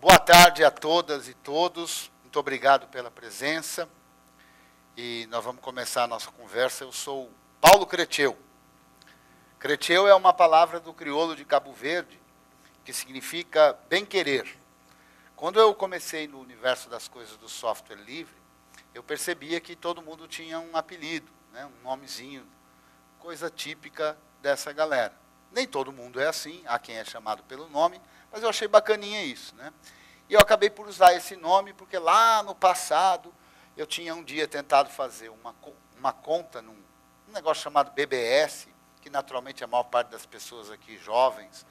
Boa tarde a todas e todos. Muito obrigado pela presença. E nós vamos começar a nossa conversa. Eu sou Paulo Creteu. Creteu é uma palavra do crioulo de Cabo Verde, que significa bem-querer. Quando eu comecei no universo das coisas do software livre, eu percebia que todo mundo tinha um apelido, né, um nomezinho, coisa típica dessa galera. Nem todo mundo é assim, há quem é chamado pelo nome, mas eu achei bacaninha isso, né? E eu acabei por usar esse nome porque lá no passado eu tinha um dia tentado fazer uma conta num negócio chamado BBS, que naturalmente a maior parte das pessoas aqui jovens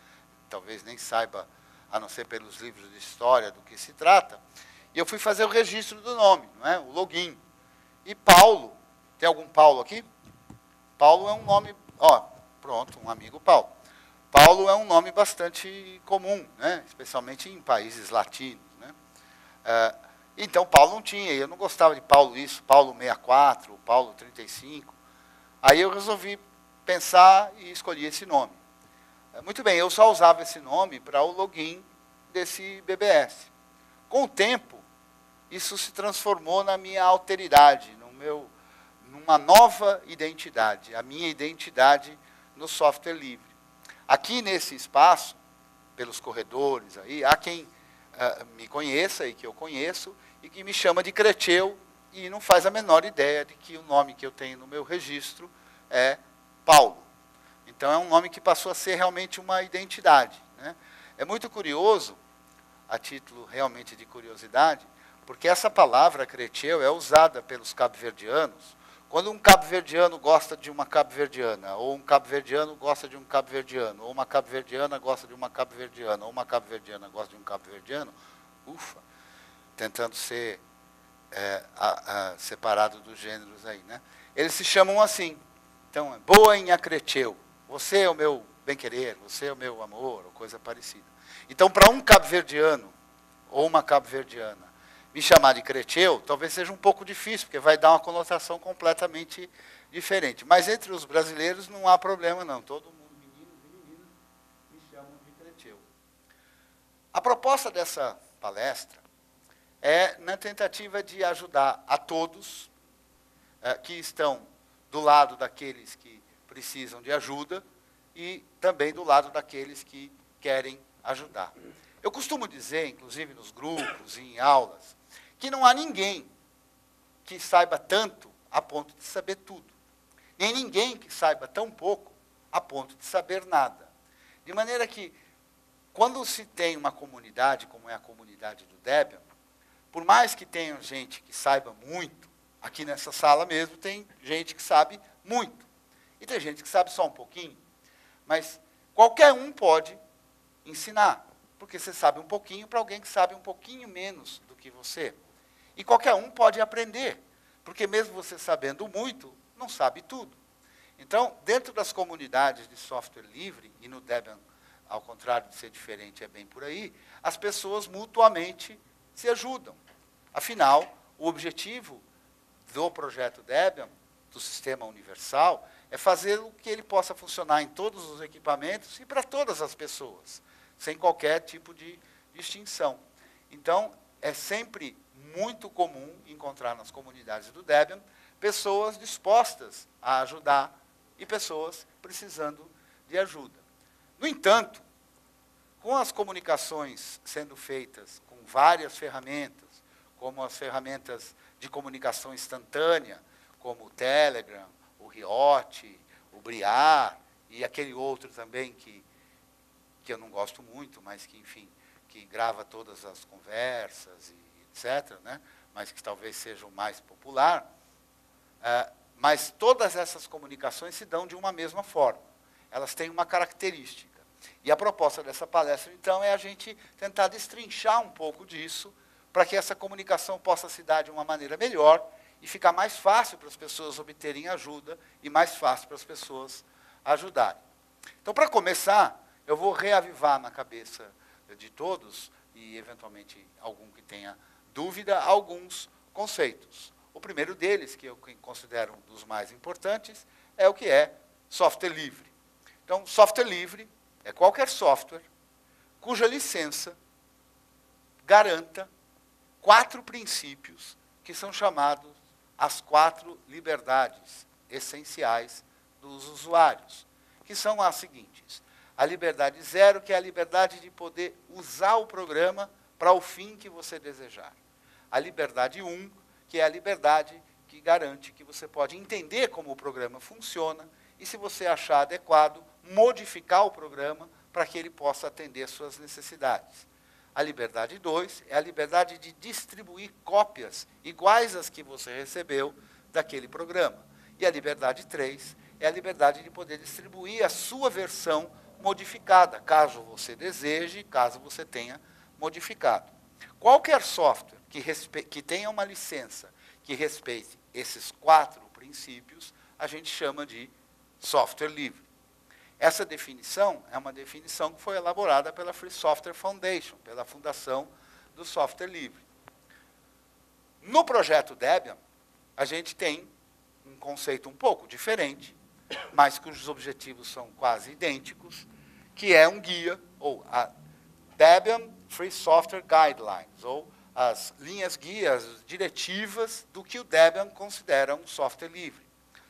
talvez nem saiba, a não ser pelos livros de história, do que se trata. E eu fui fazer o registro do nome, não é? O login. E Paulo, tem algum Paulo aqui? Paulo é um nome, ó, pronto, um amigo Paulo. Paulo é um nome bastante comum, né? Especialmente em países latinos, né? Então, Paulo não tinha, eu não gostava de Paulo isso, Paulo 64, Paulo 35. Aí eu resolvi pensar e escolhi esse nome. Muito bem, eu só usava esse nome para o login desse BBS. Com o tempo, isso se transformou na minha alteridade, numa nova identidade, a minha identidade no software livre. Aqui nesse espaço, pelos corredores, aí, há quem me conheça e que eu conheço, e que me chama de Creteu, e não faz a menor ideia de que o nome que eu tenho no meu registro é Paulo. Então, é um nome que passou a ser realmente uma identidade, né? É muito curioso, a título realmente de curiosidade, porque essa palavra Creteu é usada pelos cabo-verdianos. Quando um cabo-verdiano gosta de uma cabo-verdiana, ou um cabo-verdiano gosta de um cabo-verdiano, ou uma cabo-verdiana gosta de uma cabo-verdiana, ou uma cabo-verdiana gosta de um cabo-verdiano, ufa, tentando ser separado dos gêneros aí, né? Eles se chamam assim. Então, boa em Creteu, você é o meu bem-querer, você é o meu amor, ou coisa parecida. Então, para um cabo-verdiano, ou uma cabo-verdiana, me chamar de Creteu, talvez seja um pouco difícil, porque vai dar uma conotação completamente diferente. Mas entre os brasileiros não há problema, não. Todo mundo, meninos e meninas, me chamam de Creteu. A proposta dessa palestra é na tentativa de ajudar a todos que estão do lado daqueles que precisam de ajuda e também do lado daqueles que querem ajudar. Eu costumo dizer, inclusive nos grupos e em aulas, que não há ninguém que saiba tanto a ponto de saber tudo. Nem ninguém que saiba tão pouco a ponto de saber nada. De maneira que, quando se tem uma comunidade, como é a comunidade do Debian, por mais que tenha gente que saiba muito, aqui nessa sala mesmo tem gente que sabe muito. E tem gente que sabe só um pouquinho. Mas qualquer um pode ensinar, porque você sabe um pouquinho para alguém que sabe um pouquinho menos do que você. E qualquer um pode aprender, porque mesmo você sabendo muito, não sabe tudo. Então, dentro das comunidades de software livre, e no Debian, ao contrário de ser diferente, é bem por aí, as pessoas mutuamente se ajudam. Afinal, o objetivo do projeto Debian, do sistema universal, é fazer o que ele possa funcionar em todos os equipamentos e para todas as pessoas, sem qualquer tipo de distinção. Então, é sempre muito comum encontrar nas comunidades do Debian pessoas dispostas a ajudar e pessoas precisando de ajuda. No entanto, com as comunicações sendo feitas com várias ferramentas, como as ferramentas de comunicação instantânea, como o Telegram, o Riot, o Briar, e aquele outro também que eu não gosto muito, mas que, enfim, que grava todas as conversas, e etc., né? Mas que talvez seja o mais popular. Mas todas essas comunicações se dão de uma mesma forma. Elas têm uma característica. E a proposta dessa palestra, então, é a gente tentar destrinchar um pouco disso, para que essa comunicação possa se dar de uma maneira melhor e ficar mais fácil para as pessoas obterem ajuda e mais fácil para as pessoas ajudarem. Então, para começar, eu vou reavivar na cabeça de todos, e eventualmente algum que tenha dúvida, alguns conceitos. O primeiro deles, que eu considero um dos mais importantes, é o que é software livre. Então, software livre é qualquer software cuja licença garanta 4 princípios que são chamados as 4 liberdades essenciais dos usuários, que são as seguintes. A liberdade 0, que é a liberdade de poder usar o programa para o fim que você desejar. A liberdade 1, que é a liberdade que garante que você pode entender como o programa funciona e, se você achar adequado, modificar o programa para que ele possa atender às suas necessidades. A liberdade 2 é a liberdade de distribuir cópias iguais às que você recebeu daquele programa. E a liberdade 3 é a liberdade de poder distribuir a sua versão modificada, caso você deseje, caso você tenha modificado. Qualquer software que tenha uma licença que respeite esses 4 princípios, a gente chama de software livre. Essa definição é uma definição que foi elaborada pela Free Software Foundation, pela Fundação do Software Livre. No projeto Debian, a gente tem um conceito um pouco diferente, mas cujos objetivos são quase idênticos, que é um guia, ou a Debian Free Software Guidelines, ou as linhas guias diretivas do que o Debian considera um software livre.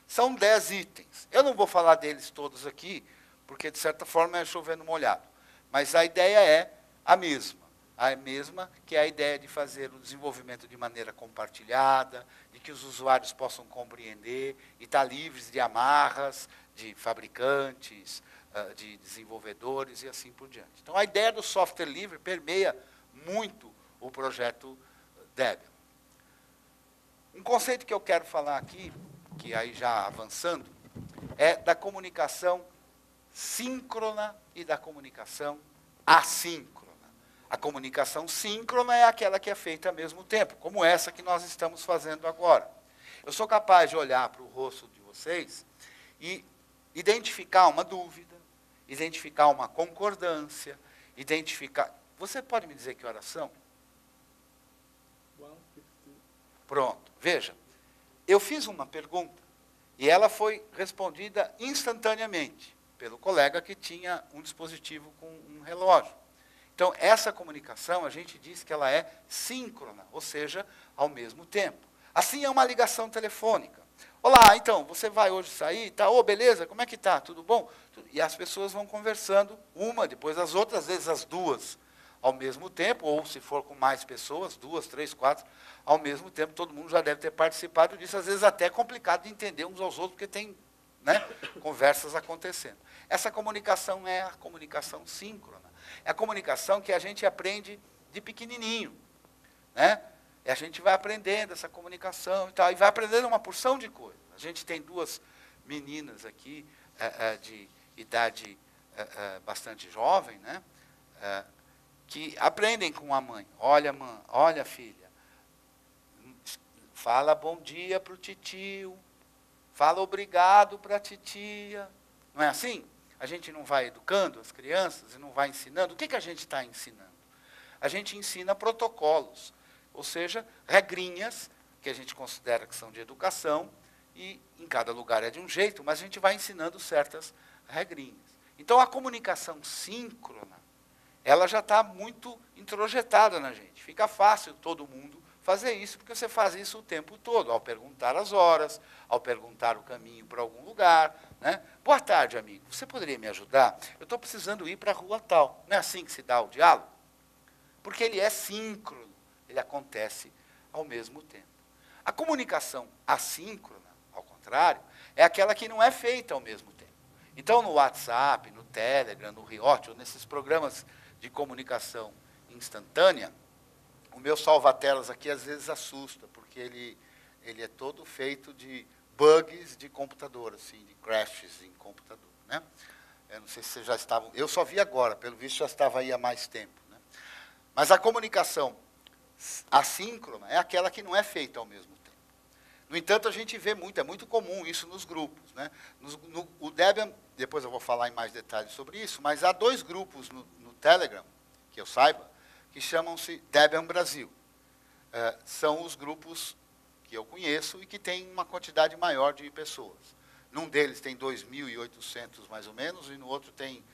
São 10 itens. Eu não vou falar deles todos aqui, porque, de certa forma, é chovendo molhado. Mas a ideia é a mesma que é a ideia de fazer o desenvolvimento de maneira compartilhada, de que os usuários possam compreender e estar livres de amarras, de fabricantes, de desenvolvedores e assim por diante. Então, a ideia do software livre permeia muito o projeto Debian. Um conceito que eu quero falar aqui, que aí já avançando, é da comunicação síncrona e da comunicação assíncrona. A comunicação síncrona é aquela que é feita ao mesmo tempo, como essa que nós estamos fazendo agora. Eu sou capaz de olhar para o rosto de vocês e identificar uma dúvida, identificar uma concordância, identificar... Você pode me dizer que horas são? Pronto, veja. Eu fiz uma pergunta e ela foi respondida instantaneamente pelo colega que tinha um dispositivo com um relógio. Então, essa comunicação, a gente diz que ela é síncrona, ou seja, ao mesmo tempo. Assim é uma ligação telefônica. Olá, então, você vai hoje sair? Tá? Ô, beleza, como é que tá? Tudo bom? E as pessoas vão conversando, uma, depois as outras, às vezes as duas, ao mesmo tempo, ou se for com mais pessoas, 2, 3, 4, ao mesmo tempo, todo mundo já deve ter participado disso, às vezes até é complicado de entender uns aos outros, porque tem, né, conversas acontecendo. Essa comunicação é a comunicação síncrona. É a comunicação que a gente aprende de pequenininho, né? E a gente vai aprendendo essa comunicação e tal, e vai aprendendo uma porção de coisas. A gente tem 2 meninas aqui, de idade bastante jovem, né? Que aprendem com a mãe. Olha, mãe, olha, filha, fala bom dia para o titio, fala obrigado para a titia. Não é assim? A gente não vai educando as crianças e não vai ensinando. O que a gente está ensinando? A gente ensina protocolos, ou seja, regrinhas que a gente considera que são de educação, e em cada lugar é de um jeito, mas a gente vai ensinando certas regrinhas. Então, a comunicação síncrona, ela já está muito introjetada na gente. Fica fácil todo mundo fazer isso, porque você faz isso o tempo todo, ao perguntar as horas, ao perguntar o caminho para algum lugar, né? Boa tarde, amigo, você poderia me ajudar? Eu estou precisando ir para a rua tal. Não é assim que se dá o diálogo? Porque ele é síncrono, ele acontece ao mesmo tempo. A comunicação assíncrona, ao contrário, é aquela que não é feita ao mesmo tempo. Então, no WhatsApp, no Telegram, no Riot, ou nesses programas de comunicação instantânea, o meu salva-telas aqui às vezes assusta, porque ele é todo feito de bugs de computador, assim, de crashes em computador, né? Eu não sei se vocês já estavam... Eu só vi agora, pelo visto já estava aí há mais tempo, né? Mas a comunicação assíncrona é aquela que não é feita ao mesmo tempo. No entanto, a gente vê muito, é muito comum isso nos grupos, né? O Debian, depois eu vou falar em mais detalhes sobre isso, mas há 2 grupos no Telegram, que eu saiba, que chamam-se Debian Brasil. São os grupos que eu conheço e que têm uma quantidade maior de pessoas. Num deles tem 2.800, mais ou menos, e no outro tem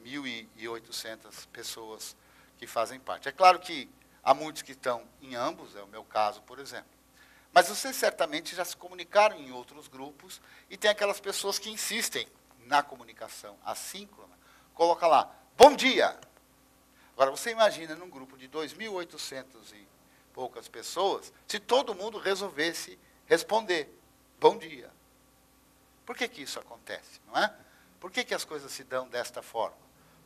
1.800 pessoas que fazem parte. É claro que Há muitos que estão em ambos, é o meu caso, por exemplo. Mas vocês certamente já se comunicaram em outros grupos e tem aquelas pessoas que insistem na comunicação assíncrona. Coloca lá, bom dia. Agora, você imagina num grupo de 2.800 e poucas pessoas, se todo mundo resolvesse responder, bom dia. Por que isso acontece, não é? Por que as coisas se dão desta forma?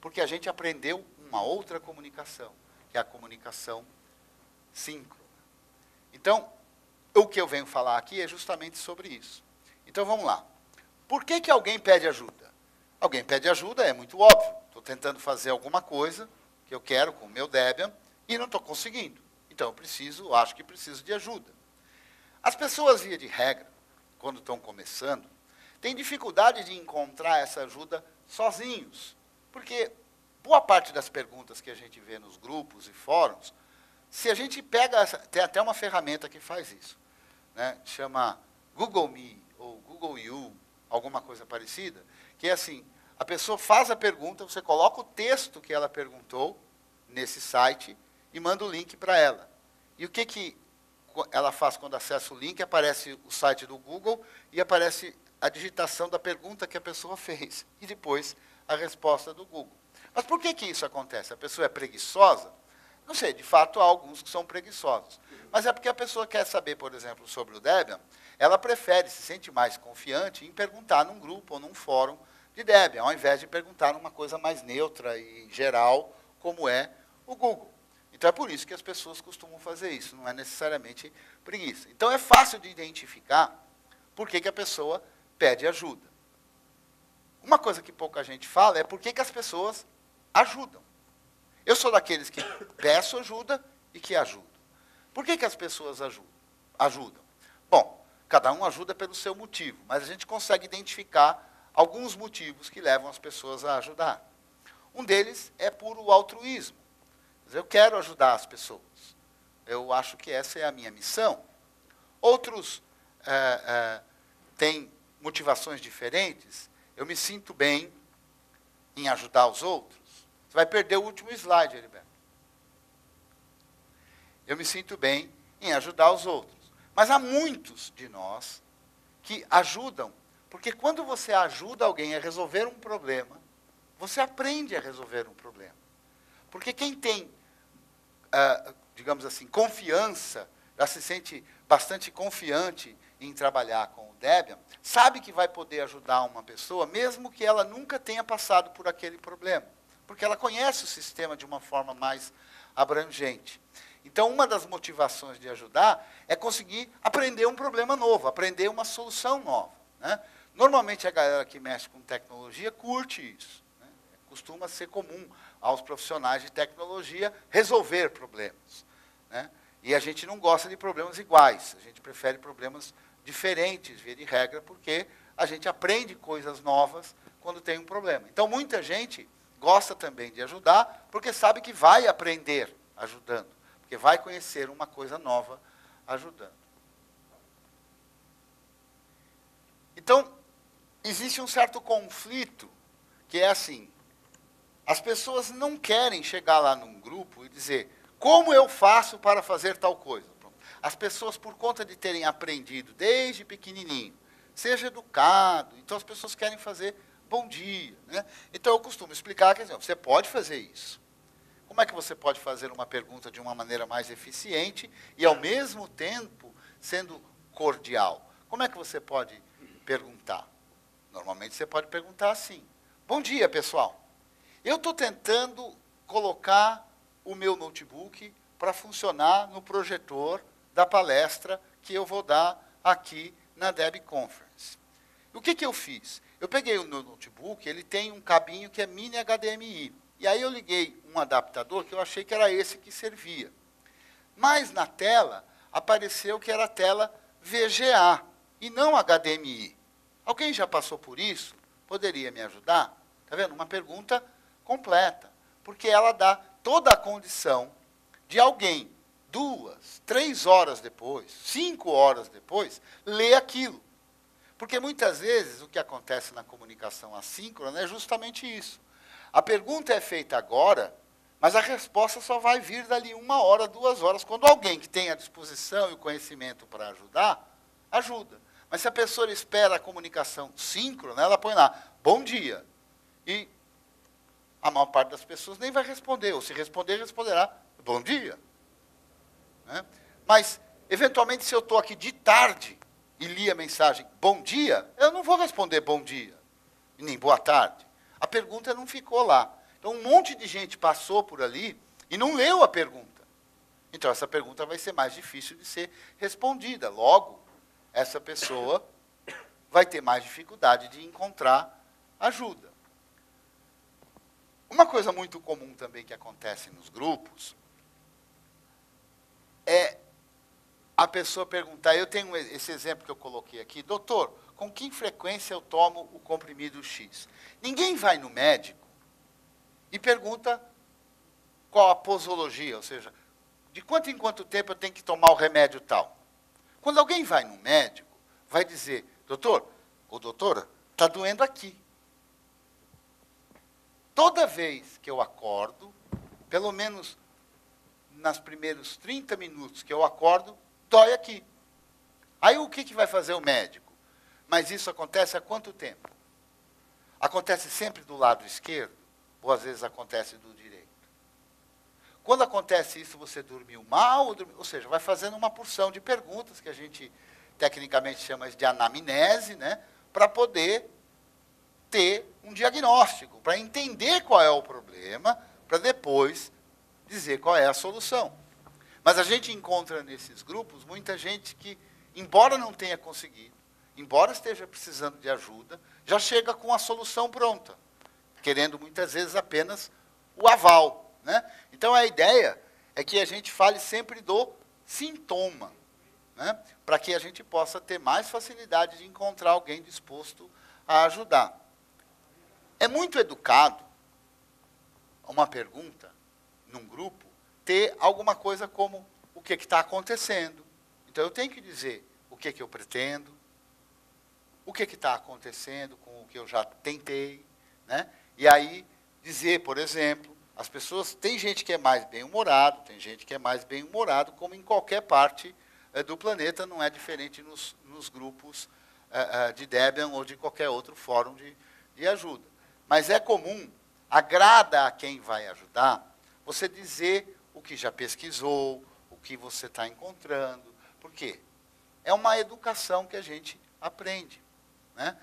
Porque a gente aprendeu uma outra comunicação, que é a comunicação síncrona. Então, o que eu venho falar aqui é justamente sobre isso. Então, vamos lá. Por que alguém pede ajuda? Alguém pede ajuda, é muito óbvio. Estou tentando fazer alguma coisa que eu quero com o meu Debian e não estou conseguindo. Então, acho que preciso de ajuda. As pessoas, via de regra, quando estão começando, têm dificuldade de encontrar essa ajuda sozinhos. Porque boa parte das perguntas que a gente vê nos grupos e fóruns, se a gente pega, tem até uma ferramenta que faz isso, né? Chama Google Me ou Google You, alguma coisa parecida, que é assim, a pessoa faz a pergunta, você coloca o texto que ela perguntou nesse site e manda o link para ela. E o que ela faz quando acessa o link? Aparece o site do Google e aparece a digitação da pergunta que a pessoa fez. E depois a resposta do Google. Mas por que isso acontece? A pessoa é preguiçosa? Não sei, de fato há alguns que são preguiçosos. Mas é porque a pessoa quer saber, por exemplo, sobre o Debian, ela prefere, se sente mais confiante em perguntar num grupo ou num fórum de Debian, ao invés de perguntar numa coisa mais neutra e geral, como é o Google. Então, é por isso que as pessoas costumam fazer isso, não é necessariamente preguiça. Então, é fácil de identificar por que a pessoa pede ajuda. Uma coisa que pouca gente fala é por que as pessoas ajudam. Eu sou daqueles que peço ajuda e que ajudam. Por que as pessoas ajudam? Bom, cada um ajuda pelo seu motivo, mas a gente consegue identificar alguns motivos que levam as pessoas a ajudar. Um deles é puro altruísmo. Eu quero ajudar as pessoas. Eu acho que essa é a minha missão. Outros têm motivações diferentes. Eu me sinto bem em ajudar os outros. Você vai perder o último slide, Heriberto. Eu me sinto bem em ajudar os outros. Mas há muitos de nós que ajudam, porque quando você ajuda alguém a resolver um problema, você aprende a resolver um problema. Porque quem tem, digamos assim, confiança, já se sente bastante confiante em trabalhar com o Debian, sabe que vai poder ajudar uma pessoa, mesmo que ela nunca tenha passado por aquele problema. Porque ela conhece o sistema de uma forma mais abrangente. Então, uma das motivações de ajudar é conseguir aprender um problema novo, aprender uma solução nova, né? Normalmente, a galera que mexe com tecnologia curte isso, né? Costuma ser comum aos profissionais de tecnologia resolver problemas, né? E a gente não gosta de problemas iguais, a gente prefere problemas diferentes, via de regra, porque a gente aprende coisas novas quando tem um problema. Então, muita gente gosta também de ajudar, porque sabe que vai aprender ajudando, porque vai conhecer uma coisa nova ajudando. Então, existe um certo conflito, que é assim, as pessoas não querem chegar lá num grupo e dizer, como eu faço para fazer tal coisa? As pessoas, por conta de terem aprendido desde pequenininho, seja educado, então as pessoas querem fazer bom dia, né? Então, eu costumo explicar que você pode fazer isso. Como é que você pode fazer uma pergunta de uma maneira mais eficiente e, ao mesmo tempo, sendo cordial? Como é que você pode perguntar? Normalmente, você pode perguntar assim, bom dia, pessoal. Eu estou tentando colocar o meu notebook para funcionar no projetor da palestra que eu vou dar aqui na Deb Conference. O que eu fiz? Eu peguei o meu notebook, ele tem um cabinho que é mini HDMI. E aí eu liguei um adaptador que eu achei que era esse que servia. Mas na tela, apareceu que era a tela VGA e não HDMI. Alguém já passou por isso? Poderia me ajudar? Está vendo? Uma pergunta completa. Porque ela dá toda a condição de alguém, 2, 3 horas depois, 5 horas depois, ler aquilo. Porque muitas vezes o que acontece na comunicação assíncrona é justamente isso. A pergunta é feita agora, Mas a resposta só vai vir dali 1 hora, 2 horas, quando alguém que tem a disposição e o conhecimento para ajudar, ajuda. Mas se a pessoa espera a comunicação síncrona, ela põe lá, bom dia. E a maior parte das pessoas nem vai responder, ou se responder, responderá, bom dia. Né? Mas, eventualmente, se eu estou aqui de tarde e li a mensagem, bom dia, eu não vou responder bom dia, e nem boa tarde. A pergunta não ficou lá. Então, um monte de gente passou por ali e não leu a pergunta. Então, essa pergunta vai ser mais difícil de ser respondida. Logo, essa pessoa vai ter mais dificuldade de encontrar ajuda. Uma coisa muito comum também que acontece nos grupos é a pessoa perguntar, eu tenho esse exemplo que eu coloquei aqui, doutor, com que frequência eu tomo o comprimido X? Ninguém vai no médico e pergunta qual a posologia, ou seja, de quanto em quanto tempo eu tenho que tomar o remédio tal. Quando alguém vai no médico, vai dizer, doutor ou doutora, está doendo aqui. Toda vez que eu acordo, pelo menos nos primeiros 30 minutos que eu acordo, dói aqui. Aí o que vai fazer o médico? Mas isso acontece há quanto tempo? Acontece sempre do lado esquerdo? Ou às vezes acontece do direito? Quando acontece isso, você dormiu mal? Ou seja, vai fazendo uma porção de perguntas, que a gente tecnicamente chama de anamnese, né, para poder ter um diagnóstico, para entender qual é o problema, para depois dizer qual é a solução. Mas a gente encontra nesses grupos muita gente que, embora não tenha conseguido, embora esteja precisando de ajuda, já chega com a solução pronta, querendo muitas vezes apenas o aval. Né? Então a ideia é que a gente fale sempre do sintoma, né? Para que a gente possa ter mais facilidade de encontrar alguém disposto a ajudar. É muito educado uma pergunta num grupo ter alguma coisa como o que está acontecendo. Então eu tenho que dizer o que eu pretendo, o que está acontecendo com o que eu já tentei, né? E aí dizer, por exemplo, as pessoas, tem gente que é mais bem-humorado, tem gente que é mais bem-humorado, como em qualquer parte do planeta, não é diferente nos grupos de Debian ou de qualquer outro fórum de ajuda. Mas é comum, agrada a quem vai ajudar, você dizer o que já pesquisou, o que você está encontrando. Por quê? É uma educação que a gente aprende. Né?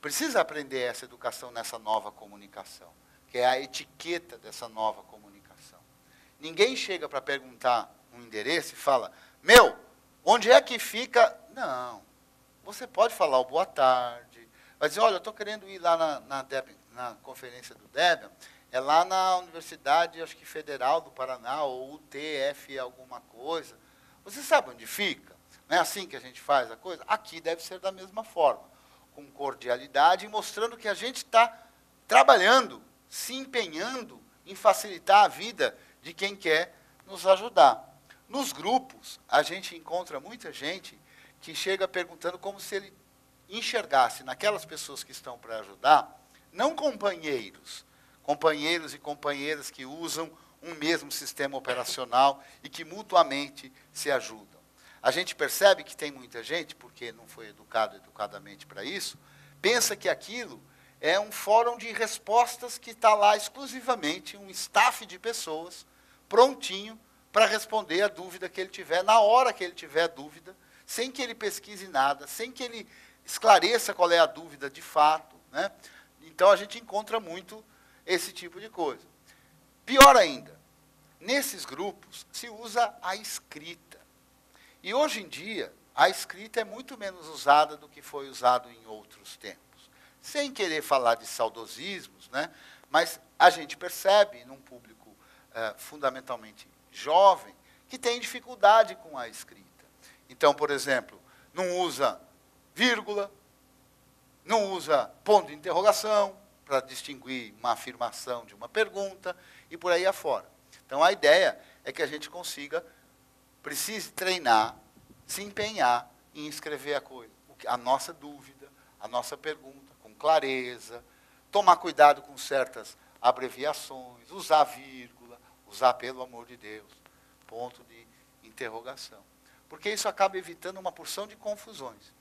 Precisa aprender essa educação nessa nova comunicação, que é a etiqueta dessa nova comunicação. Ninguém chega para perguntar um endereço e fala, meu, onde é que fica? Não. Você pode falar o boa tarde, vai dizer, olha, eu estou querendo ir lá na conferência do Debian, é lá na Universidade, acho que Federal do Paraná, ou UTF alguma coisa. Você sabe onde fica? Não é assim que a gente faz a coisa? Aqui deve ser da mesma forma, com cordialidade, mostrando que a gente está trabalhando, se empenhando em facilitar a vida de quem quer nos ajudar. Nos grupos, a gente encontra muita gente que chega perguntando como se ele enxergasse naquelas pessoas que estão para ajudar, não companheiros e companheiras que usam um mesmo sistema operacional e que mutuamente se ajudam. A gente percebe que tem muita gente, porque não foi educadamente para isso, pensa que aquilo é um fórum de respostas que está lá exclusivamente um staff de pessoas prontinho para responder a dúvida que ele tiver, na hora que ele tiver dúvida, sem que ele pesquise nada, sem que ele esclareça qual é a dúvida de fato. Né? Então, a gente encontra muito esse tipo de coisa. Pior ainda, nesses grupos se usa a escrita. E, hoje em dia, a escrita é muito menos usada do que foi usado em outros tempos. Sem querer falar de saudosismos, né? Mas a gente percebe, num público fundamentalmente jovem, que tem dificuldade com a escrita. Então, por exemplo, não usa vírgula, não usa ponto de interrogação para distinguir uma afirmação de uma pergunta e por aí afora. Então, a ideia é que a gente precise treinar, se empenhar em escrever a nossa dúvida, a nossa pergunta, com clareza, tomar cuidado com certas abreviações, usar vírgula, usar pelo amor de Deus, ponto de interrogação. Porque isso acaba evitando uma porção de confusões.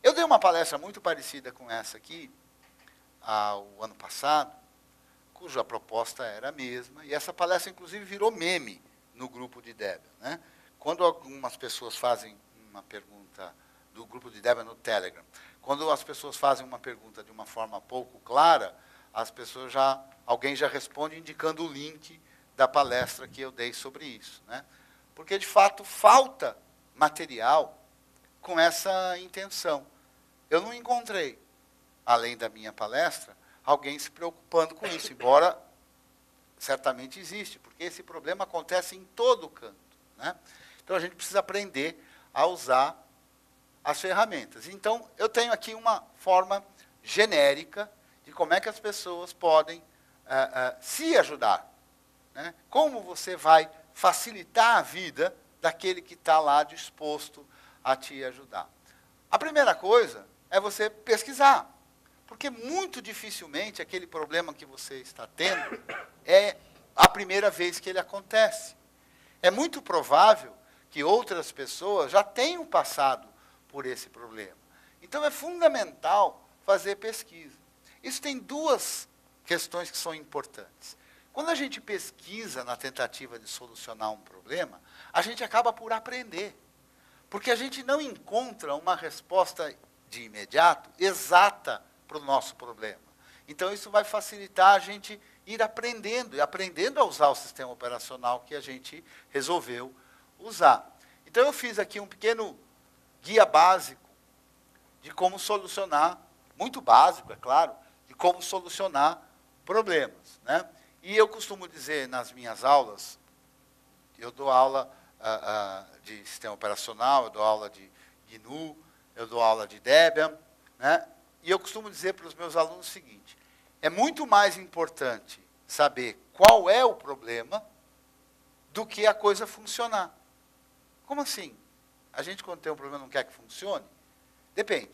Eu dei uma palestra muito parecida com essa aqui, o ano passado, cuja proposta era a mesma, e essa palestra, inclusive, virou meme no grupo de Debian, né? Quando algumas pessoas fazem uma pergunta do grupo de Debian no Telegram, quando as pessoas fazem uma pergunta de uma forma pouco clara, alguém já responde indicando o link da palestra que eu dei sobre isso, né? Porque, de fato, falta material com essa intenção. Eu não encontrei, além da minha palestra, alguém se preocupando com isso, embora certamente existe, porque esse problema acontece em todo canto, né? Então, a gente precisa aprender a usar as ferramentas. Então, eu tenho aqui uma forma genérica de como é que as pessoas podem se ajudar, né? Como você vai facilitar a vida daquele que está lá disposto a te ajudar. A primeira coisa é você pesquisar, porque muito dificilmente aquele problema que você está tendo é a primeira vez que ele acontece. É muito provável que outras pessoas já tenham passado por esse problema. Então, é fundamental fazer pesquisa. Isso tem duas questões que são importantes. Quando a gente pesquisa na tentativa de solucionar um problema, a gente acaba por aprender. Porque a gente não encontra uma resposta de imediato exata para o nosso problema. Então, isso vai facilitar a gente ir aprendendo, e aprendendo a usar o sistema operacional que a gente resolveu usar. Então, eu fiz aqui um pequeno guia básico de como solucionar, muito básico, é claro, de como solucionar problemas, né? E eu costumo dizer nas minhas aulas, eu dou aula de sistema operacional, eu dou aula de GNU, eu dou aula de Debian, né? E eu costumo dizer para os meus alunos o seguinte: é muito mais importante saber qual é o problema do que a coisa funcionar. Como assim? A gente, quando tem um problema, não quer que funcione? Depende.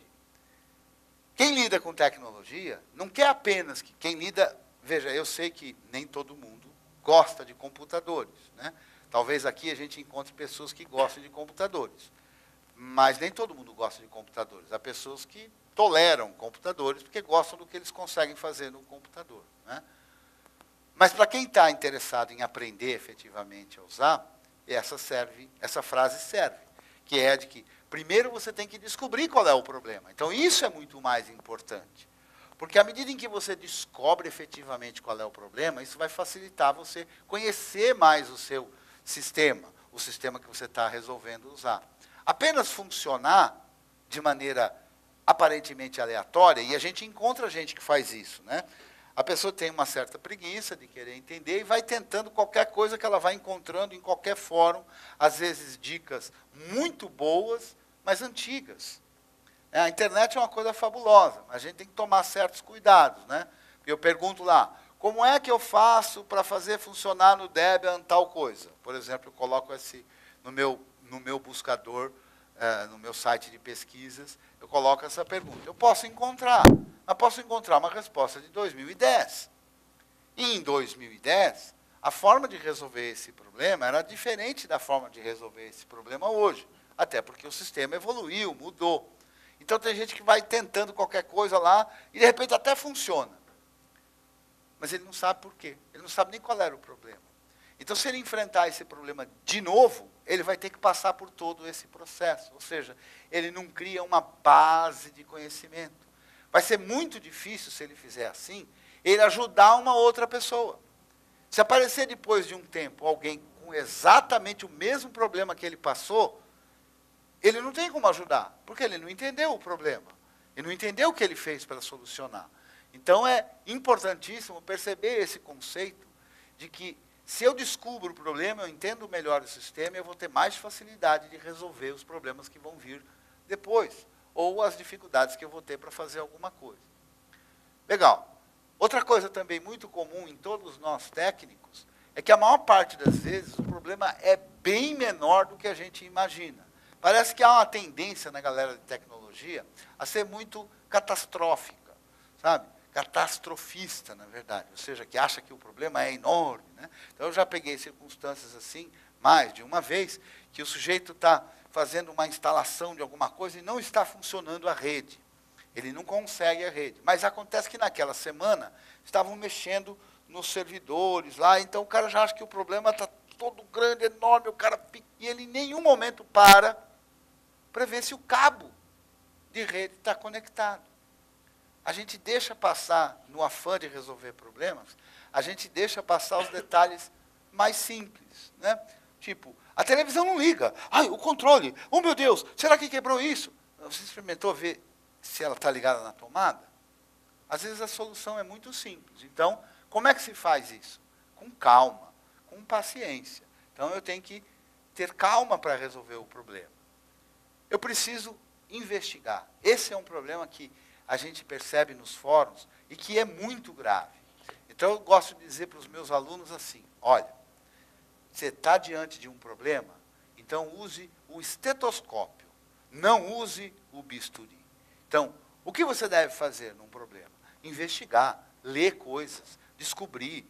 Quem lida com tecnologia não quer apenas que quem lida... Veja, eu sei que nem todo mundo gosta de computadores, né? Talvez aqui a gente encontre pessoas que gostam de computadores, mas nem todo mundo gosta de computadores. Há pessoas que toleram computadores porque gostam do que eles conseguem fazer no computador, né? Mas para quem está interessado em aprender efetivamente a usar, essa frase serve, que é de que primeiro você tem que descobrir qual é o problema. Então, isso é muito mais importante. Porque à medida em que você descobre efetivamente qual é o problema, isso vai facilitar você conhecer mais o seu sistema, o sistema que você está resolvendo usar. Apenas funcionar de maneira aparentemente aleatória, e a gente encontra gente que faz isso, né? A pessoa tem uma certa preguiça de querer entender e vai tentando qualquer coisa que ela vai encontrando em qualquer fórum, às vezes dicas muito boas, mas antigas. A internet é uma coisa fabulosa, mas a gente tem que tomar certos cuidados, né? Eu pergunto lá, como é que eu faço para fazer funcionar no Debian tal coisa? Por exemplo, eu coloco no meu buscador, no meu site de pesquisas, eu coloco essa pergunta. Eu posso encontrar uma resposta de 2010. E em 2010, a forma de resolver esse problema era diferente da forma de resolver esse problema hoje, até porque o sistema evoluiu, mudou. Então, tem gente que vai tentando qualquer coisa lá e, de repente, até funciona. Mas ele não sabe por quê. Ele não sabe nem qual era o problema. Então, se ele enfrentar esse problema de novo, ele vai ter que passar por todo esse processo. Ou seja, ele não cria uma base de conhecimento. Vai ser muito difícil, se ele fizer assim, ele ajudar uma outra pessoa. Se aparecer depois de um tempo alguém com exatamente o mesmo problema que ele passou, ele não tem como ajudar, porque ele não entendeu o problema. Ele não entendeu o que ele fez para solucionar. Então, é importantíssimo perceber esse conceito de que, se eu descubro o problema, eu entendo melhor o sistema, eu vou ter mais facilidade de resolver os problemas que vão vir depois, ou as dificuldades que eu vou ter para fazer alguma coisa. Legal. Outra coisa também muito comum em todos nós técnicos, é que a maior parte das vezes o problema é bem menor do que a gente imagina. Parece que há uma tendência na galera de tecnologia a ser muito catastrófica, sabe? catastrofista, na verdade, ou seja, que acha que o problema é enorme, né? Então, eu já peguei circunstâncias assim, mais de uma vez, que o sujeito está fazendo uma instalação de alguma coisa e não está funcionando a rede. Ele não consegue a rede. Mas acontece que naquela semana estavam mexendo nos servidores lá, então o cara já acha que o problema está todo grande, enorme, e ele em nenhum momento para ver se o cabo de rede está conectado. A gente deixa passar, no afã de resolver problemas, a gente deixa passar os detalhes mais simples, né? Tipo, a televisão não liga. Ai, o controle. Oh, meu Deus, será que quebrou isso? Você experimentou ver se ela está ligada na tomada? Às vezes a solução é muito simples. Então, como é que se faz isso? Com calma, com paciência. Então, eu tenho que ter calma para resolver o problema. Eu preciso investigar. Esse é um problema que a gente percebe nos fóruns e que é muito grave. Então, eu gosto de dizer para os meus alunos assim, olha, você está diante de um problema, então use o estetoscópio, não use o bisturi. Então, o que você deve fazer num problema? Investigar, ler coisas, descobrir,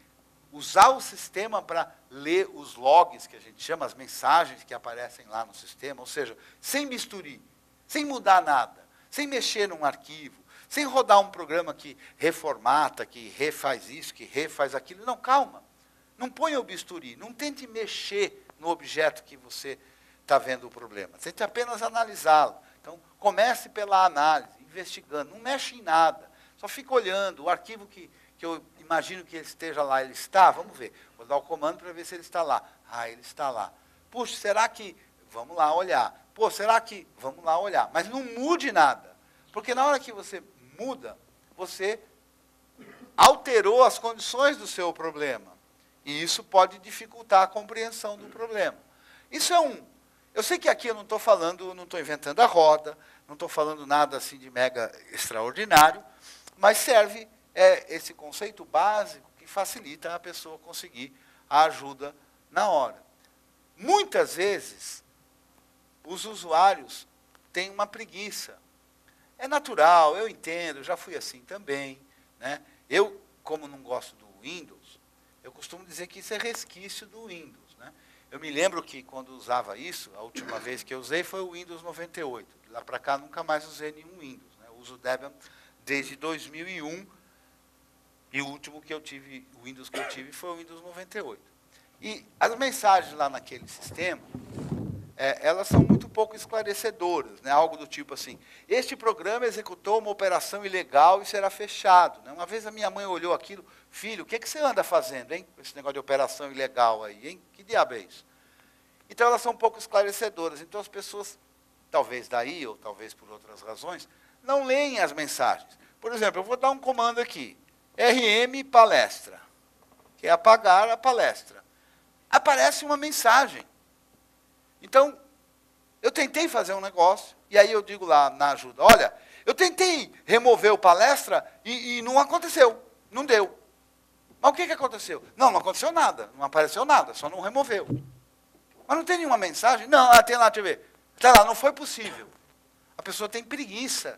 usar o sistema para ler os logs, que a gente chama, as mensagens que aparecem lá no sistema, ou seja, sem bisturi, sem mudar nada, sem mexer num arquivo, sem rodar um programa que reformata, que refaz isso, que refaz aquilo. Não, calma. Não ponha o bisturi, não tente mexer no objeto que você está vendo o problema. Tente apenas analisá-lo. Então, comece pela análise, investigando. Não mexe em nada. Só fica olhando. O arquivo que eu imagino que ele esteja lá, ele está? Vamos ver. Vou dar o comando para ver se ele está lá. Ah, ele está lá. Puxa, será que... Vamos lá olhar. Pô, será que... Vamos lá olhar. Mas não mude nada. Porque na hora que você muda, você alterou as condições do seu problema. E isso pode dificultar a compreensão do problema. Isso é um... Eu sei que aqui eu não estou falando, não estou inventando a roda, não estou falando nada assim de mega extraordinário, mas serve esse conceito básico que facilita a pessoa conseguir a ajuda na hora. Muitas vezes, os usuários têm uma preguiça. É natural, eu entendo, já fui assim também, né? Eu, como não gosto do Windows, eu costumo dizer que isso é resquício do Windows, né? Eu me lembro que quando usava isso, a última vez que eu usei foi o Windows 98. De lá para cá nunca mais usei nenhum Windows, né? Eu uso o Debian desde 2001 e o último que eu tive, o Windows que eu tive foi o Windows 98. E as mensagens lá naquele sistema, elas são muito pouco esclarecedoras, né? Algo do tipo assim, este programa executou uma operação ilegal e será fechado, né? Uma vez a minha mãe olhou aquilo, filho, o que você anda fazendo, hein? Esse negócio de operação ilegal aí, hein? Que diabo é isso? Então elas são pouco esclarecedoras, então as pessoas, talvez daí, ou talvez por outras razões, não leem as mensagens. Por exemplo, eu vou dar um comando aqui, RM palestra, que é apagar a palestra. Aparece uma mensagem. Então, eu tentei fazer um negócio, e aí eu digo lá na ajuda, olha, eu tentei remover o palestra e não aconteceu, não deu. Mas o que aconteceu? Não aconteceu nada, não apareceu nada, só não removeu. Mas não tem nenhuma mensagem? Não, tem lá, deixa eu ver. Está lá, não foi possível. A pessoa tem preguiça.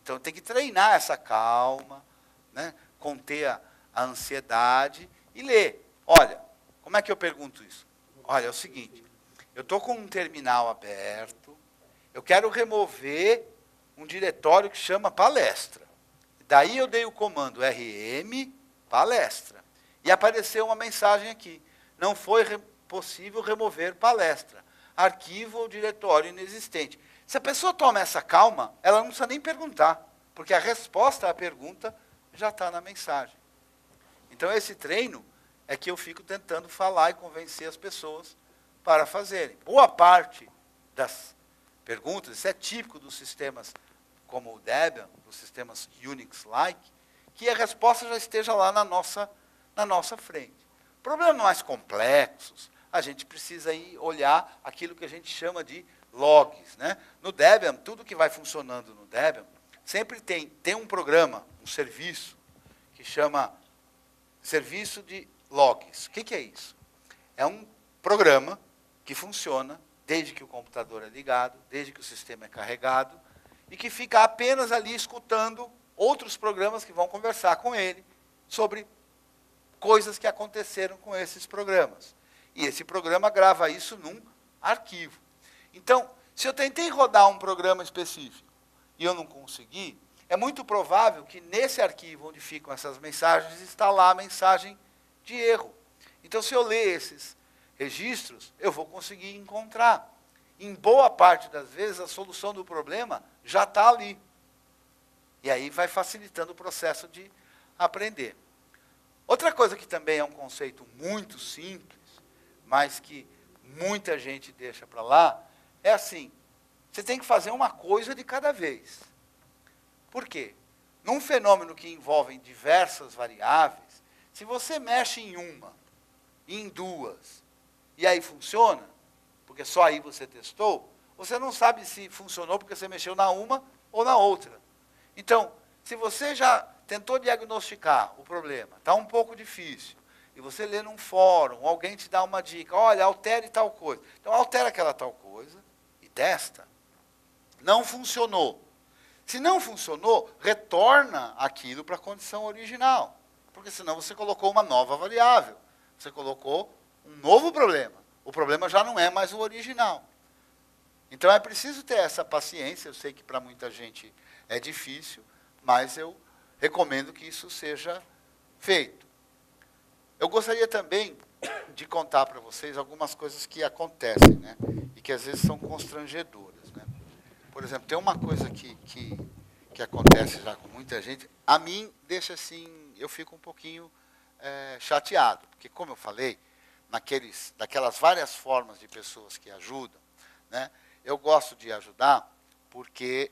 Então, tem que treinar essa calma, né, conter a ansiedade e ler. Olha, como é que eu pergunto isso? Olha, é o seguinte, eu estou com um terminal aberto, eu quero remover um diretório que chama palestra. Daí eu dei o comando RM palestra. E apareceu uma mensagem aqui. Não foi possível remover palestra. Arquivo ou diretório inexistente. Se a pessoa toma essa calma, ela não precisa nem perguntar, porque a resposta à pergunta já está na mensagem. Então, esse treino é que eu fico tentando falar e convencer as pessoas para fazerem. Boa parte das perguntas, isso é típico dos sistemas como o Debian, dos sistemas Unix-like, que a resposta já esteja lá na nossa frente. Problemas mais complexos, a gente precisa ir olhar aquilo que a gente chama de logs, né? No Debian, tudo que vai funcionando no Debian, sempre tem um programa, um serviço, que chama serviço de logs. O que é isso? É um programa que funciona desde que o computador é ligado, desde que o sistema é carregado, e que fica apenas ali escutando outros programas que vão conversar com ele sobre coisas que aconteceram com esses programas. E esse programa grava isso num arquivo. Então, se eu tentei rodar um programa específico e eu não consegui, é muito provável que nesse arquivo onde ficam essas mensagens está lá a mensagem de erro. Então, se eu ler esses registros, eu vou conseguir encontrar. Em boa parte das vezes, a solução do problema já está ali. E aí vai facilitando o processo de aprender. Outra coisa que também é um conceito muito simples, mas que muita gente deixa para lá, é assim, você tem que fazer uma coisa de cada vez. Por quê? Num fenômeno que envolve diversas variáveis, se você mexe em uma, em duas, e aí funciona, porque só aí você testou, você não sabe se funcionou porque você mexeu na uma ou na outra. Então, se você já tentou diagnosticar o problema, está um pouco difícil, e você lê num fórum, alguém te dá uma dica, olha, altere tal coisa. Então, altera aquela tal coisa e testa. Não funcionou. Se não funcionou, retorna aquilo para a condição original. Porque senão você colocou uma nova variável. Você colocou um novo problema. O problema já não é mais o original. Então é preciso ter essa paciência. Eu sei que para muita gente é difícil, mas eu recomendo que isso seja feito. Eu gostaria também de contar para vocês algumas coisas que acontecem, né? E que às vezes são constrangedoras, né? Por exemplo, tem uma coisa que acontece já com muita gente, a mim deixa assim, eu fico um pouquinho chateado, porque como eu falei, daquelas várias formas de pessoas que ajudam, né? Eu gosto de ajudar porque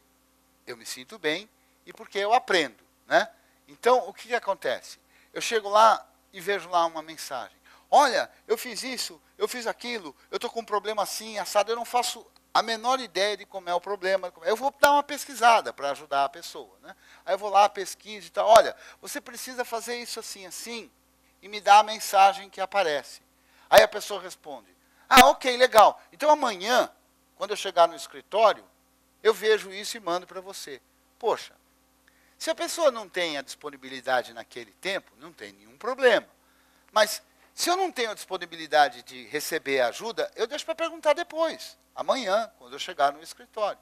eu me sinto bem e porque eu aprendo, né? Então, o que acontece? Eu chego lá e vejo lá uma mensagem. Olha, eu fiz isso, eu fiz aquilo, eu estou com um problema assim, assado, eu não faço a menor ideia de como é o problema. Eu vou dar uma pesquisada para ajudar a pessoa, né? Aí eu vou lá, pesquiso e tal. Olha, você precisa fazer isso assim, assim, e me dá a mensagem que aparece. Aí a pessoa responde, ah, ok, legal. Então amanhã, quando eu chegar no escritório, eu vejo isso e mando para você. Poxa, se a pessoa não tem a disponibilidade naquele tempo, não tem nenhum problema. Mas se eu não tenho a disponibilidade de receber ajuda, eu deixo para perguntar depois, amanhã, quando eu chegar no escritório.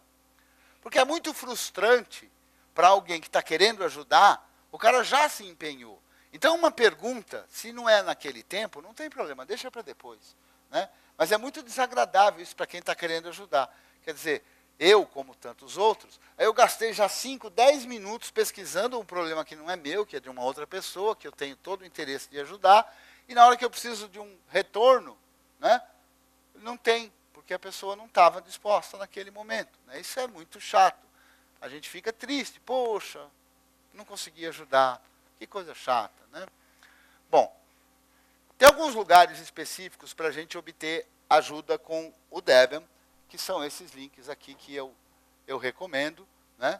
Porque é muito frustrante para alguém que está querendo ajudar, o cara já se empenhou. Então, uma pergunta, se não é naquele tempo, não tem problema, deixa para depois, né? Mas é muito desagradável isso para quem está querendo ajudar. Quer dizer, eu, como tantos outros, aí eu gastei já 5, 10 minutos pesquisando um problema que não é meu, que é de uma outra pessoa, que eu tenho todo o interesse de ajudar, e na hora que eu preciso de um retorno, né, não tem, porque a pessoa não estava disposta naquele momento, né? Isso é muito chato. A gente fica triste, poxa, não consegui ajudar, que coisa chata, né? Bom, tem alguns lugares específicos para a gente obter ajuda com o Debian, que são esses links aqui que eu recomendo, né?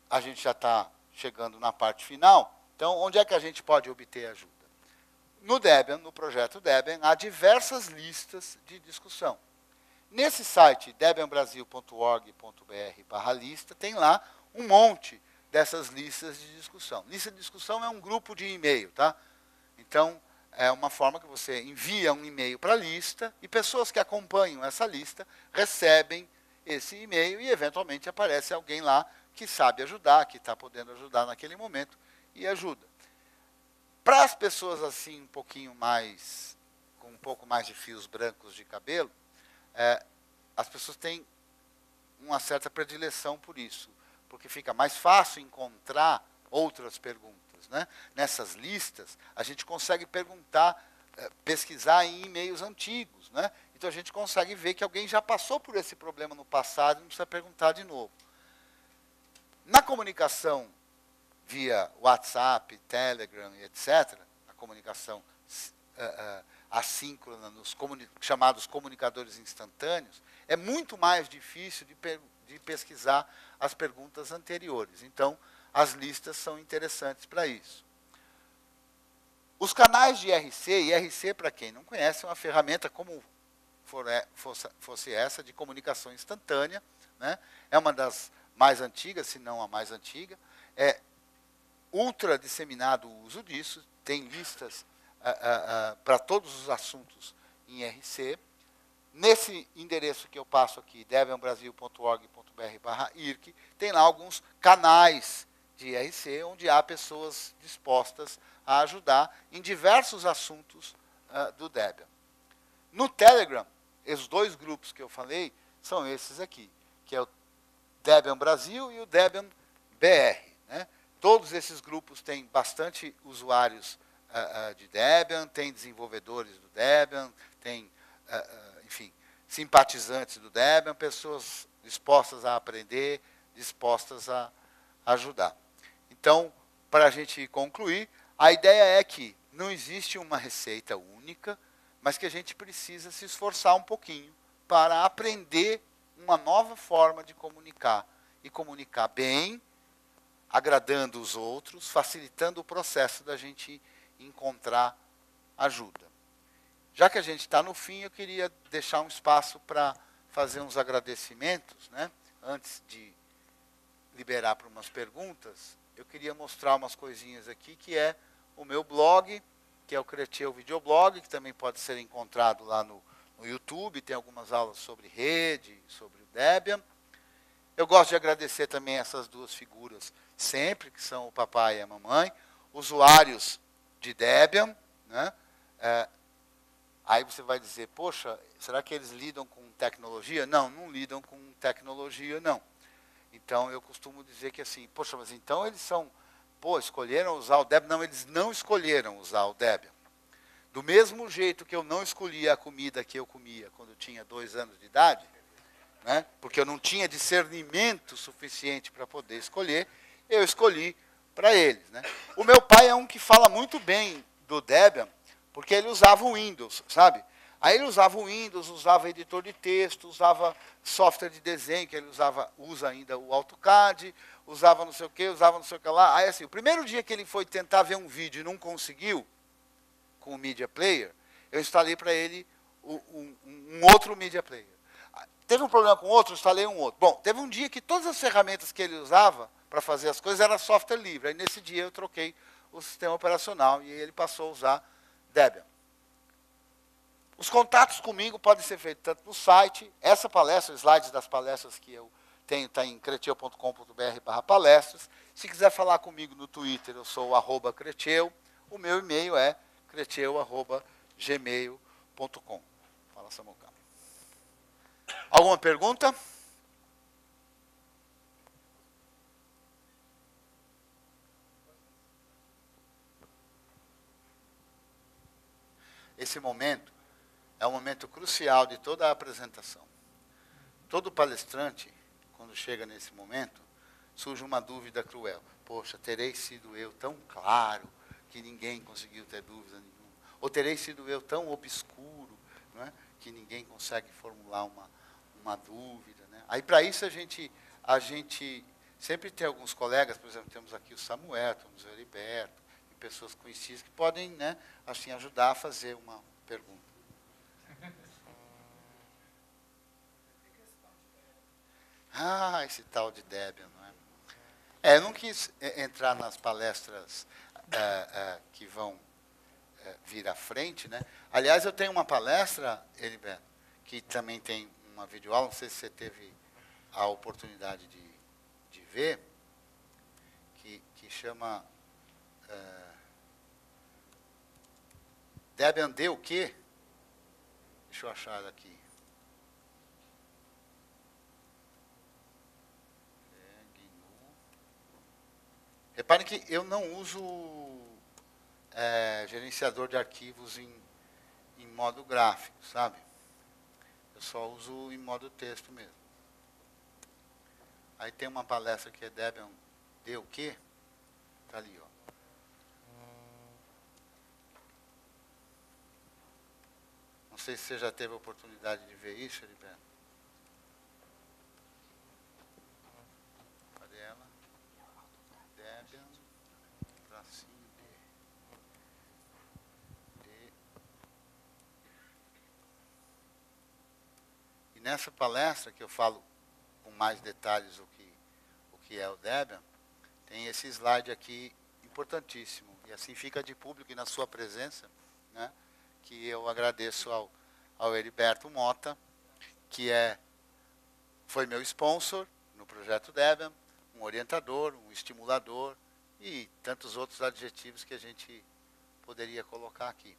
A gente já está chegando na parte final, então onde é que a gente pode obter ajuda? No Debian, no projeto Debian, há diversas listas de discussão. Nesse site, debianbrasil.org.br/lista, tem lá um monte dessas listas de discussão. Lista de discussão é um grupo de e-mail, tá? Então, é uma forma que você envia um e-mail para a lista e pessoas que acompanham essa lista recebem esse e-mail e, eventualmente, aparece alguém lá que sabe ajudar, que está podendo ajudar naquele momento e ajuda. Para as pessoas assim, um pouquinho mais, com um pouco mais de fios brancos de cabelo, as pessoas têm uma certa predileção por isso, porque fica mais fácil encontrar outras perguntas, né? Nessas listas, a gente consegue perguntar, pesquisar em e-mails antigos, né? Então a gente consegue ver que alguém já passou por esse problema no passado e não precisa perguntar de novo. Na comunicação via WhatsApp, Telegram, etc., a comunicação assíncrona nos chamados comunicadores instantâneos, é muito mais difícil de pesquisar as perguntas anteriores. Então, as listas são interessantes para isso. Os canais de IRC, IRC, para quem não conhece, é uma ferramenta como fosse essa de comunicação instantânea, né? É uma das mais antigas, se não a mais antiga. ultra disseminado o uso disso, tem listas para todos os assuntos em IRC. Nesse endereço que eu passo aqui, debianbrasil.org.br/IRC, tem lá alguns canais de IRC, onde há pessoas dispostas a ajudar em diversos assuntos do Debian. No Telegram, os dois grupos que eu falei são esses aqui, que é o Debian Brasil e o Debian BR. Né? Todos esses grupos têm bastante usuários de Debian, tem desenvolvedores do Debian, tem, enfim, simpatizantes do Debian, pessoas dispostas a aprender, dispostas a ajudar. Então, para a gente concluir, a ideia é que não existe uma receita única, mas que a gente precisa se esforçar um pouquinho para aprender uma nova forma de comunicar, e comunicar bem, agradando os outros, facilitando o processo da gente encontrar ajuda. Já que a gente está no fim, eu queria deixar um espaço para fazer uns agradecimentos, né? Antes de liberar para umas perguntas, eu queria mostrar umas coisinhas aqui, que é o meu blog, que é o Creteu Videoblog, que também pode ser encontrado lá no YouTube, tem algumas aulas sobre rede, sobre o Debian. Eu gosto de agradecer também essas duas figuras sempre, que são o papai e a mamãe, usuários de Debian, né? Aí você vai dizer, poxa, será que eles lidam com tecnologia? Não, não lidam com tecnologia, não. Então, eu costumo dizer que assim, poxa, mas então eles escolheram usar o Debian? Não, eles não escolheram usar o Debian. Do mesmo jeito que eu não escolhi a comida que eu comia quando eu tinha 2 anos de idade, né, porque eu não tinha discernimento suficiente para poder escolher, eu escolhi para eles. Né. O meu pai é um que fala muito bem do Debian, porque ele usava o Windows, sabe? Aí ele usava o Windows, usava editor de texto, usava software de desenho, que ele usa ainda o AutoCAD, usava não sei o que lá. Aí assim, o primeiro dia que ele foi tentar ver um vídeo e não conseguiu, com o Media Player, eu instalei para ele um outro Media Player. Teve um problema com outro, eu instalei um outro. Bom, teve um dia que todas as ferramentas que ele usava para fazer as coisas era software livre. Aí nesse dia eu troquei o sistema operacional e ele passou a usar Debian. Os contatos comigo podem ser feitos tanto no site, essa palestra, os slides das palestras que eu tenho, está em creteu.com.br/palestras. Se quiser falar comigo no Twitter, eu sou o @creteu. O meu e-mail é creteu@gmail.com. Fala, Samuca. Alguma pergunta? Esse momento é um momento crucial de toda a apresentação. Todo palestrante, quando chega nesse momento, surge uma dúvida cruel. Poxa, terei sido eu tão claro que ninguém conseguiu ter dúvida nenhuma? Ou terei sido eu tão obscuro, não é, que ninguém consegue formular uma dúvida? Né? Aí, para isso, a gente sempre tem alguns colegas, por exemplo, temos aqui o Samuel, temos o Heriberto, e pessoas conhecidas que podem, né, assim, ajudar a fazer uma pergunta. Ah, esse tal de Debian, não é? Eu não quis entrar nas palestras que vão vir à frente, né? Aliás, eu tenho uma palestra, Heriberto, que também tem uma videoaula, não sei se você teve a oportunidade de ver, que chama Debian D o quê? Deixa eu achar ela aqui. Reparem que eu não uso gerenciador de arquivos em modo gráfico, sabe? Eu só uso em modo texto mesmo. Aí tem uma palestra que é Debian D o quê? Está ali, ó. Não sei se você já teve a oportunidade de ver isso, Heriberto. Cadê ela? Debian, tracinho D. E nessa palestra que eu falo com mais detalhes o que é o Debian, tem esse slide aqui importantíssimo. E assim fica de público e na sua presença, né, que eu agradeço ao Heriberto Mota, que foi meu sponsor no projeto Debian, um orientador, um estimulador e tantos outros adjetivos que a gente poderia colocar aqui.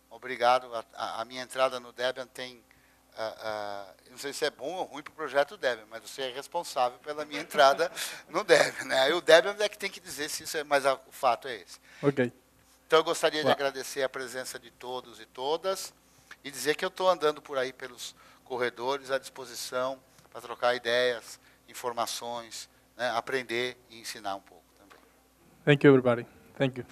Obrigado. A minha entrada no Debian tem... não sei se é bom ou ruim para o projeto Debian, mas você é responsável pela minha entrada no Debian. Né? Aí o Debian é que tem que dizer se isso é, mas o fato é esse. Ok. Então eu gostaria de agradecer a presença de todos e todas e dizer que eu estou andando por aí pelos corredores à disposição para trocar ideias, informações, né, aprender e ensinar um pouco também. Thank you, everybody. Thank you.